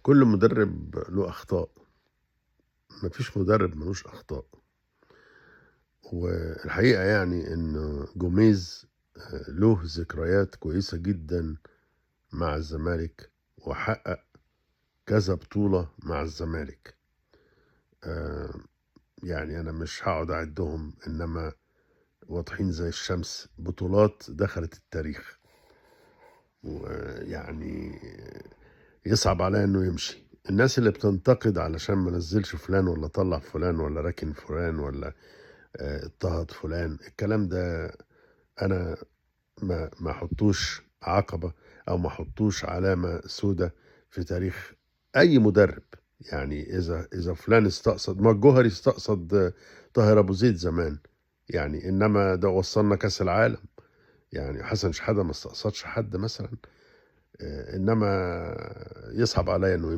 كل مدرب له أخطاء، ما فيش مدرب مالوش أخطاء، والحقيقة يعني إن جوميز له ذكريات كويسة جدًا مع الزمالك، وحقق كذا بطولة مع الزمالك. آآ يعني أنا مش هاقعد أعدّهم، إنما واضحين زي الشمس، بطولات دخلت التاريخ، ويعني يصعب عليّا إنه يمشي. الناس اللي بتنتقد علشان ما نزّلش فلان والّا طلّع فلان والّا راكن فلان والّا اضطهد فلان، الكلام ده أنا ما أحطّوش عقبة أو ما أحطّوش علامة سودا في تاريخ أي مدرب. يعني إذا فلان استقصد، ما الجوهري استقصد طاهر أبو زيد زمان، يعني إنما ده وصّلنا كأس العالم. يعني حسن شحاتة ما استقصدش حد مثلًا، إنما يصعب عليّا إنه